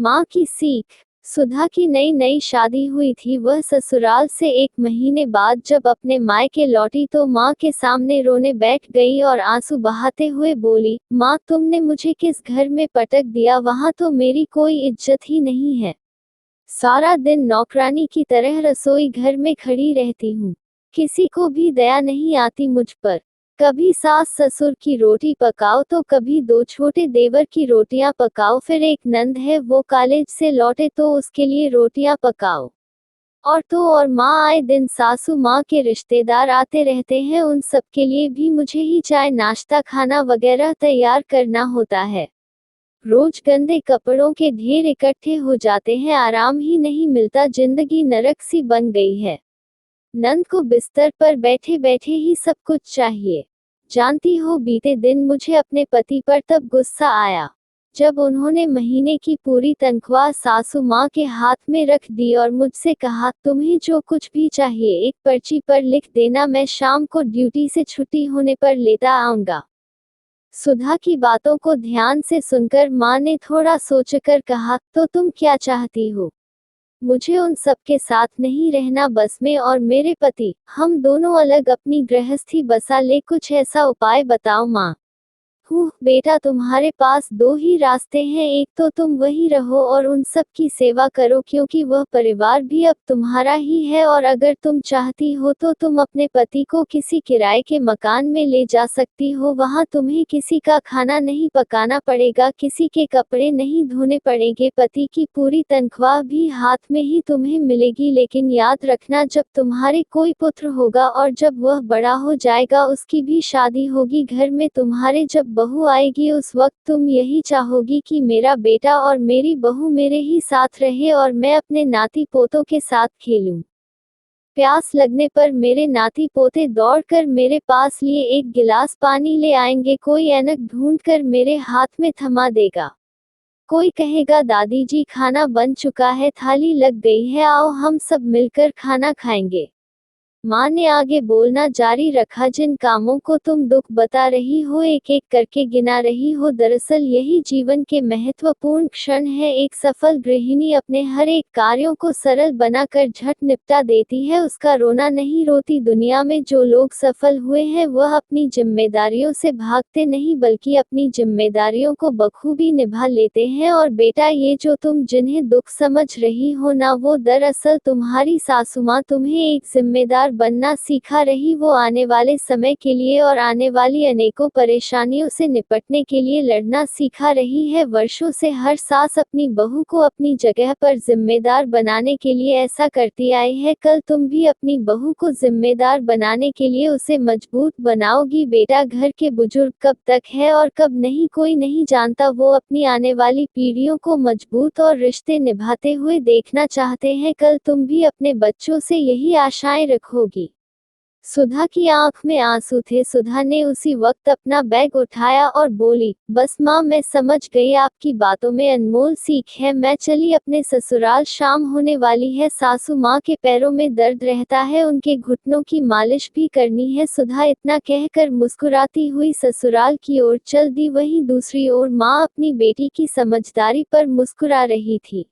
माँ की सीख। सुधा की नई नई शादी हुई थी। वह ससुराल से 1 महीने बाद जब अपने मायके लौटी तो माँ के सामने रोने बैठ गई और आंसू बहाते हुए बोली, माँ तुमने मुझे किस घर में पटक दिया, वहाँ तो मेरी कोई इज्जत ही नहीं है। सारा दिन नौकरानी की तरह रसोई घर में खड़ी रहती हूँ। किसी को भी दया नहीं आती मुझ पर। कभी सास ससुर की रोटी पकाओ तो कभी 2 छोटे देवर की रोटियां पकाओ, फिर एक नंद है वो कॉलेज से लौटे तो उसके लिए रोटियां पकाओ। और तो और माँ आए दिन सासू माँ के रिश्तेदार आते रहते हैं, उन सब के लिए भी मुझे ही चाय नाश्ता खाना वगैरह तैयार करना होता है। रोज गंदे कपड़ों के ढेर इकट्ठे हो जाते हैं, आराम ही नहीं मिलता, जिंदगी नरक सी बन गई है। नंद को बिस्तर पर बैठे बैठे ही सब कुछ चाहिए। जानती हो बीते दिन मुझे अपने पति पर तब गुस्सा आया जब उन्होंने महीने की पूरी तनख्वाह सासू माँ के हाथ में रख दी और मुझसे कहा, तुम्हें जो कुछ भी चाहिए एक पर्ची पर लिख देना, मैं शाम को ड्यूटी से छुट्टी होने पर लेता आऊंगा। सुधा की बातों को ध्यान से सुनकर माँ ने थोड़ा सोचकर कहा, तो तुम क्या चाहती हो? मुझे उन सब के साथ नहीं रहना, बस मैं और मेरे पति, हम दोनों अलग अपनी गृहस्थी बसा ले, कुछ ऐसा उपाय बताओ माँ। बेटा तुम्हारे पास 2 ही रास्ते हैं, एक तो तुम वही रहो और उन सब की सेवा करो क्योंकि वह परिवार भी अब तुम्हारा ही है, और अगर तुम चाहती हो तो तुम अपने पति को किसी किराए के मकान में ले जा सकती हो, वहाँ तुम्हें किसी का खाना नहीं पकाना पड़ेगा, किसी के कपड़े नहीं धोने पड़ेंगे, पति की पूरी तनख्वाह भी हाथ में ही तुम्हें मिलेगी। लेकिन याद रखना, जब तुम्हारे कोई पुत्र होगा और जब वह बड़ा हो जाएगा उसकी भी शादी होगी, घर में तुम्हारे जब बहू आएगी उस वक्त तुम यही चाहोगी कि मेरा बेटा और मेरी बहू मेरे ही साथ रहे और मैं अपने नाती पोतों के साथ खेलूं। प्यास लगने पर मेरे नाती पोते दौड़कर मेरे पास लिए 1 गिलास पानी ले आएंगे, कोई ऐनक ढूंढकर मेरे हाथ में थमा देगा, कोई कहेगा दादी जी खाना बन चुका है, थाली लग गई है, आओ हम सब मिलकर खाना खाएंगे। माँ ने आगे बोलना जारी रखा, जिन कामों को तुम दुख बता रही हो, एक एक करके गिना रही हो, दरअसल यही जीवन के महत्वपूर्ण क्षण है। एक सफल गृहिणी अपने हर एक कार्यों को सरल बनाकर झट निपटा देती है, उसका रोना नहीं रोती। दुनिया में जो लोग सफल हुए हैं वह अपनी जिम्मेदारियों से भागते नहीं बल्कि अपनी जिम्मेदारियों को बखूबी निभा लेते हैं। और बेटा, ये जो तुम जिन्हें दुख समझ रही हो ना, वो दरअसल तुम्हारी सासू माँ तुम्हें एक जिम्मेदार बनना सिखा रही, वो आने वाले समय के लिए और आने वाली अनेकों परेशानियों से निपटने के लिए लड़ना सिखा रही है। वर्षों से हर सास अपनी बहू को अपनी जगह पर जिम्मेदार बनाने के लिए ऐसा करती आई है, कल तुम भी अपनी बहू को जिम्मेदार बनाने के लिए उसे मजबूत बनाओगी। बेटा, घर के बुजुर्ग कब तक है और कब नहीं कोई नहीं जानता, वो अपनी आने वाली पीढ़ियों को मजबूत और रिश्ते निभाते हुए देखना चाहते हैं, कल तुम भी अपने बच्चों से यही आशाएं रखोगी। सुधा की आंख में आंसू थे। सुधा ने उसी वक्त अपना बैग उठाया और बोली, बस माँ मैं समझ गई, आपकी बातों में अनमोल सीख है, मैं चली अपने ससुराल, शाम होने वाली है, सासू माँ के पैरों में दर्द रहता है, उनके घुटनों की मालिश भी करनी है। सुधा इतना कहकर मुस्कुराती हुई ससुराल की ओर चल दी। वहीं दूसरी ओर माँ अपनी बेटी की समझदारी पर मुस्कुरा रही थी।